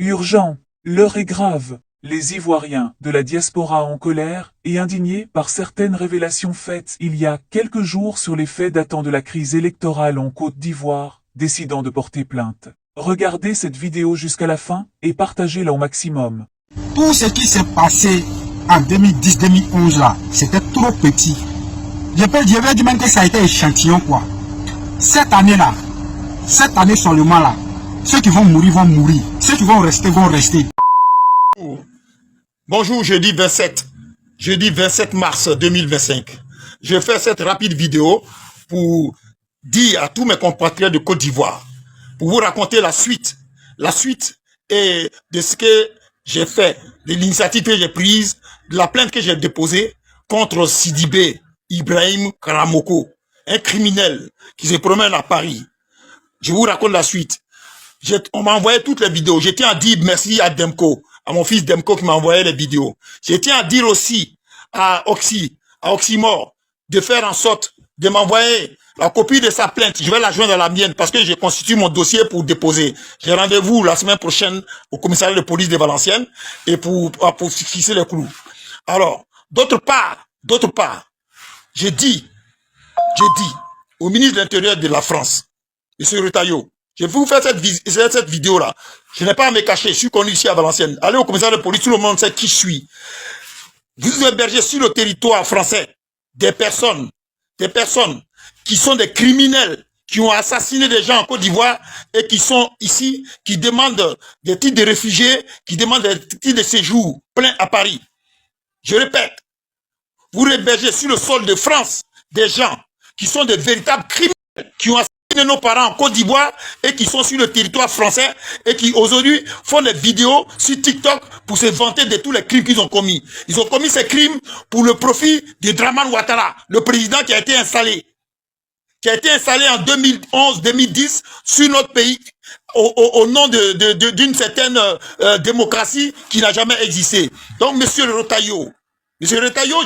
Urgent, l'heure est grave. Les Ivoiriens de la diaspora en colère et indignés par certaines révélations faites il y a quelques jours sur les faits datant de la crise électorale en Côte d'Ivoire, décidant de porter plainte. Regardez cette vidéo jusqu'à la fin et partagez-la au maximum. Tout ce qui s'est passé en 2010-2011 là, c'était trop petit. Je vais dire même que ça a été échantillon quoi. Cette année seulement là, ceux qui vont mourir. Ceux qui vont rester. Bonjour, jeudi 27 mars 2025. Je fais cette rapide vidéo pour dire à tous mes compatriotes de Côte d'Ivoire, pour vous raconter la suite et de ce que j'ai fait, de l'initiative que j'ai prise, de la plainte que j'ai déposée contre Sidibé Ibrahim Karamoko, un criminel qui se promène à Paris. Je vous raconte la suite. On m'a envoyé toutes les vidéos. Je tiens à dire merci à Demko, à mon fils Demko qui m'a envoyé les vidéos. Je tiens à dire aussi à Oxymore, de faire en sorte de m'envoyer la copie de sa plainte. Je vais la joindre à la mienne parce que j'ai constitué mon dossier pour déposer. J'ai rendez-vous la semaine prochaine au commissariat de police de Valenciennes et pour fixer les clous. Alors, d'autre part, j'ai dit au ministre de l'Intérieur de la France, M. Retailleau, je vais vous faire cette vidéo-là. Je n'ai pas à me cacher, je suis connu ici à Valenciennes. Allez au commissariat de police, tout le monde sait qui je suis. Vous hébergez sur le territoire français des personnes qui sont des criminels, qui ont assassiné des gens en Côte d'Ivoire et qui sont ici, qui demandent des titres de réfugiés, qui demandent des titres de séjour pleins à Paris. Je répète, vous hébergez sur le sol de France des gens qui sont des véritables criminels, qui ont assassiné nos parents en Côte d'Ivoire et qui sont sur le territoire français et qui aujourd'hui font des vidéos sur TikTok pour se vanter de tous les crimes qu'ils ont commis. Ils ont commis ces crimes pour le profit de Draman Ouattara, le président qui a été installé en 2011-2010 sur notre pays au nom d'une certaine démocratie qui n'a jamais existé. Donc, Monsieur Retailleau,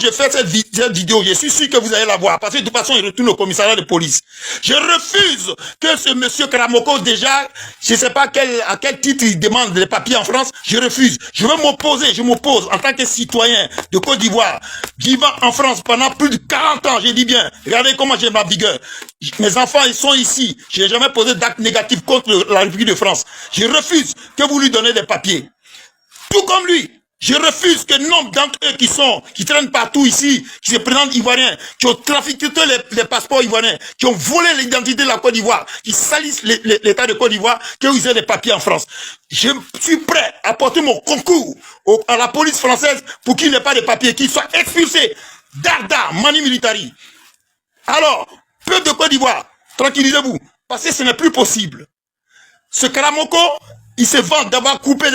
j'ai fait cette vidéo, je suis sûr que vous allez la voir, parce que de toute façon, il retourne au commissariat de police. Je refuse que ce monsieur Karamoko, déjà, je ne sais pas à quel titre il demande les papiers en France, je refuse. Je m'oppose en tant que citoyen de Côte d'Ivoire, vivant en France pendant plus de 40 ans, je dis bien, regardez comment j'ai ma vigueur. Mes enfants, ils sont ici, je n'ai jamais posé d'acte négatif contre la République de France. Je refuse que vous lui donnez des papiers. Tout comme lui. Je refuse que nombre d'entre eux qui traînent partout ici, qui se présentent ivoiriens, qui ont trafiqué tous les passeports ivoiriens, qui ont volé l'identité de la Côte d'Ivoire, qui salissent l'État de Côte d'Ivoire, qu'ils aient des papiers en France. Je suis prêt à porter mon concours à la police française pour qu'il n'ait pas de papiers, qu'il soit expulsé. Darda, Mani Militari. Alors, peuple de Côte d'Ivoire, tranquillisez-vous, parce que ce n'est plus possible. Ce Karamoko, il se vante d'avoir coupé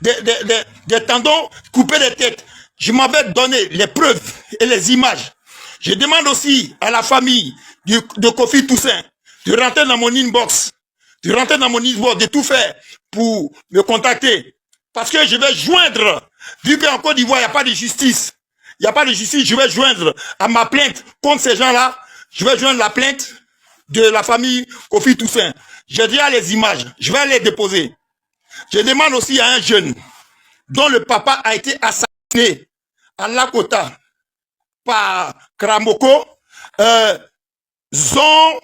des tendons, coupé des têtes. Je m'avais donné les preuves et les images. Je demande aussi à la famille de Kofi Toussaint de rentrer dans mon inbox, de tout faire pour me contacter. Parce que je vais joindre, vu qu'en Côte d'Ivoire, il n'y a pas de justice. Je vais joindre à ma plainte contre ces gens-là. Je vais joindre la plainte de la famille Kofi Toussaint. J'ai déjà les images. Je vais les déposer. Je demande aussi à un jeune dont le papa a été assassiné à Lakota par Karamoko, Zon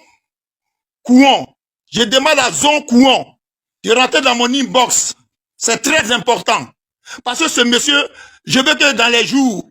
Kouan. Je demande à Zon Kouan de rentrer dans mon inbox. C'est très important. Parce que ce monsieur, je veux que dans les jours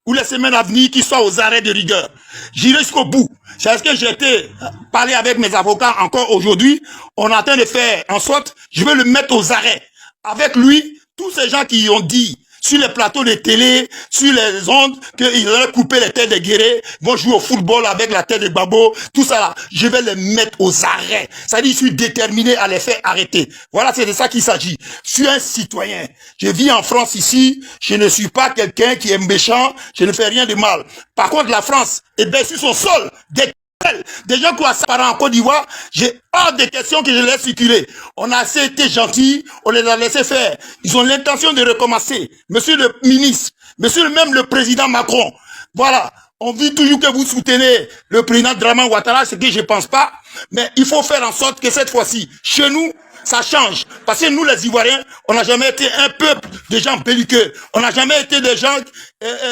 ou les semaines à venir, qu'il soit aux arrêts de rigueur. J'irai jusqu'au bout. C'est ce que j'ai été parler avec mes avocats encore aujourd'hui. On est en train de faire en sorte, je vais le mettre aux arrêts. Avec lui, tous ces gens qui ont dit sur les plateaux de télé, sur les ondes, qu'ils allaient couper les têtes des guerriers, vont jouer au football avec la tête de Babo, tout ça là, je vais les mettre aux arrêts. Ça dit, je suis déterminé à les faire arrêter. Voilà, c'est de ça qu'il s'agit. Je suis un citoyen. Je vis en France ici, je ne suis pas quelqu'un qui est méchant, je ne fais rien de mal. Par contre, la France est bien sur son sol, des gens qui ont assassiné en Côte d'Ivoire, j'ai hors de questions que je laisse circuler. On a assez été gentils, on les a laissés faire. Ils ont l'intention de recommencer. Monsieur le ministre, même le président Macron, voilà, on dit toujours que vous soutenez le président Draman Ouattara, ce que je ne pense pas, mais il faut faire en sorte que cette fois-ci, chez nous, ça change. Parce que nous, les Ivoiriens, on n'a jamais été un peuple de gens belliqueux. On n'a jamais été des gens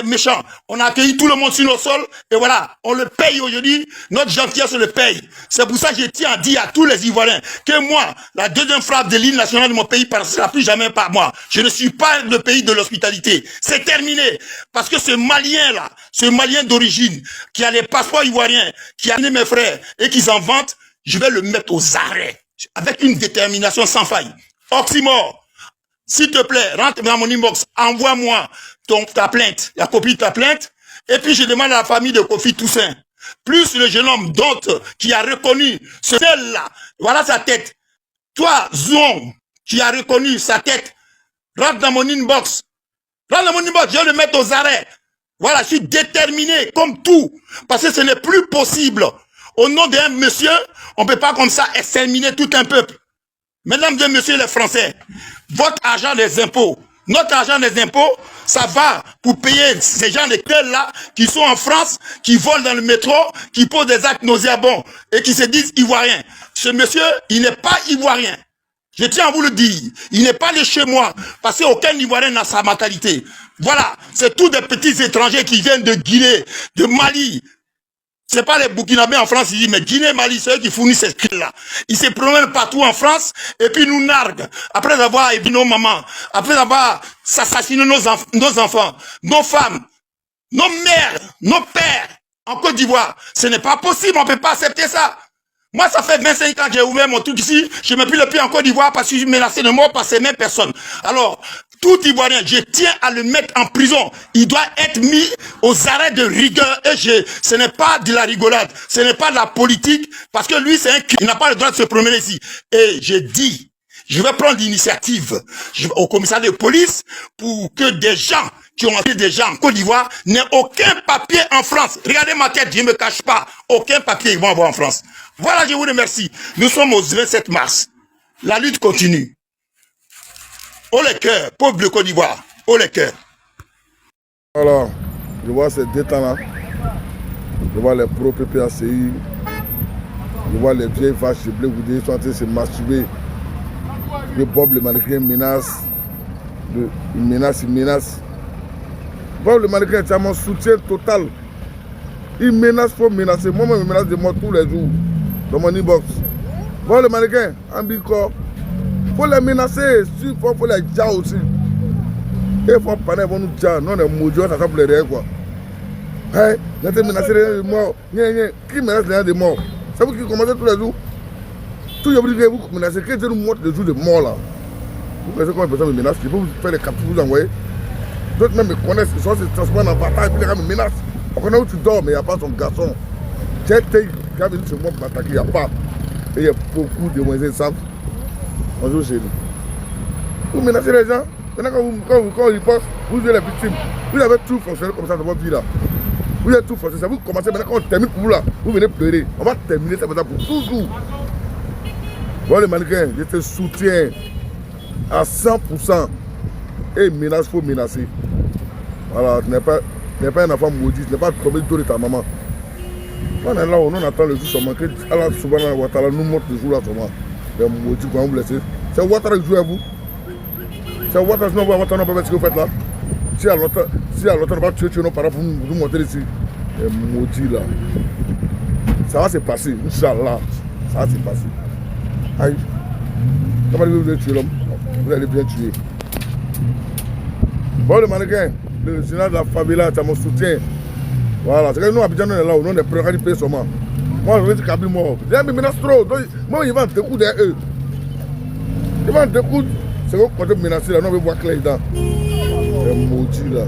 méchants. On a accueilli tout le monde sur nos sols. Et voilà, on le paye aujourd'hui. Notre gentillesse le paye. C'est pour ça que je tiens à dire à tous les Ivoiriens que moi, la deuxième frappe de l'hymne national de mon pays ne passera plus jamais par moi. Je ne suis pas le pays de l'hospitalité. C'est terminé. Parce que ce Malien-là, ce Malien d'origine, qui a les passeports ivoiriens, qui a amené mes frères et qui s'en vante, je vais le mettre aux arrêts. Avec une détermination sans faille. Oxymore, s'il te plaît, rentre dans mon inbox, envoie-moi ta plainte, la copie de ta plainte, et puis je demande à la famille de Kofi Toussaint, plus le jeune homme d'autres qui a reconnu ce tel-là, voilà sa tête. Toi, Zouon, qui a reconnu sa tête, rentre dans mon inbox. Rentre dans mon inbox, je vais le mettre aux arrêts. Voilà, je suis déterminé, comme tout, parce que ce n'est plus possible. Au nom d'un monsieur, on ne peut pas comme ça exterminer tout un peuple. Mesdames et messieurs les Français, votre argent des impôts, notre argent des impôts, ça va pour payer ces gens de là qui sont en France, qui volent dans le métro, qui posent des actes nauséabonds et qui se disent ivoiriens. Ce monsieur, il n'est pas ivoirien. Je tiens à vous le dire. Il n'est pas de chez moi, parce qu'aucun Ivoirien n'a sa mentalité. Voilà, c'est tous des petits étrangers qui viennent de Guinée, de Mali. C'est pas les Burkinabés en France, ils disent, mais Guinée, Mali, c'est eux qui fournissent ces skills-là. Ils se promènent partout en France, et puis nous narguent. Après avoir élevé nos mamans, après avoir assassiné nos enfants, nos femmes, nos mères, nos pères, en Côte d'Ivoire. Ce n'est pas possible, on ne peut pas accepter ça. Moi, ça fait 25 ans que j'ai ouvert mon truc ici, je ne mets plus le pied en Côte d'Ivoire parce que je suis menacé de mort par ces mêmes personnes. Alors, tout Ivoirien, je tiens à le mettre en prison. Il doit être mis aux arrêts de rigueur. Et ce n'est pas de la rigolade, ce n'est pas de la politique, parce que lui, c'est un crime. Il n'a pas le droit de se promener ici. Et j'ai dit, je vais prendre l'initiative au commissariat de police pour que des gens qui ont été des gens en Côte d'Ivoire n'aient aucun papier en France. Regardez ma tête, je ne me cache pas. Aucun papier ils vont avoir en France. Voilà, je vous remercie. Nous sommes au 27 mars. La lutte continue. Oh les cœurs, pauvre de Côte d'Ivoire. Oh les cœurs. Alors, je vois ces deux temps-là. Je vois les pro-PPACI. Je vois les vieilles vaches de blé goudé sont en train de se masturber. Le Bob le mannequin menace. Il menace. Bob le mannequin, c'est mon soutien total. Il menace pour menacer. Moi-même, il menace de moi tous les jours. Dans mon inbox. Bob le mannequin, en bicor. Il faut les menacer. Il faut les dire aussi. Et il faut pas nous dire. Non, les maudits, ça s'appelle les règles. Hey, vous êtes menacé de mort. Qui menace les gens de mort? C'est vous qui commencez tous les jours. Tout le monde que vous menacez, que Dieu nous montre des jours de mort là. Vous pensez comment une personne me menace? Il faut vous faire les captures, vous envoyer. D'autres même me connaissent, ils sont se transforment en bataille, puis les gars me menacent. On connaît où tu dors, mais il n'y a pas son garçon. J'ai été, quand il venu chez moi pour m'attaquer, il n'y a pas. Et il y a beaucoup de moyens qui savent. Bonjour chez nous. Vous menacez les gens. Maintenant, quand ils pensent, vous êtes les victimes. Vous avez tout fonctionné comme ça dans votre vie là. Vous avez tout fonctionné. Ça vous commencez maintenant, quand on termine pour vous là, vous venez pleurer. On va terminer ça pour toujours. Bon, les mannequins, je te soutiens à 100%. Et menace, il faut menacer. Voilà, tu n'es pas un enfant maudit, tu n'es pas tombé du dos de ta maman. On est là, on attend le jour seulement que Allah subhanahu wa ta'ala nous montre le jour là seulement. Les maudits, quand vous laissez. C'est Ouattara qui joue à vous. C'est Ouattara, sinon Ouattara n'a pas fait ce que vous faites là. Si à longtemps, on va tuer nos parents pour nous montrer ici. Les maudits là. Ça va se passer, Inch'Allah. Ça va se passer. Aïe. Comment vous allez tuer l'homme? Vous allez bien tuer. Bon, le mannequin, le général de la favela, tu as mon soutien. Voilà, c'est que nous, Abidjan, on est là, on est prêts à payer seulement. Moi, je veux dire qu'Abidjan mort. J'ai mis menace trop. Donc, moi, ils vont te coups derrière eux. Ils vont te coups. C'est qu'on peut menacer là, nous, on veut voir clair dedans. Les maudits là.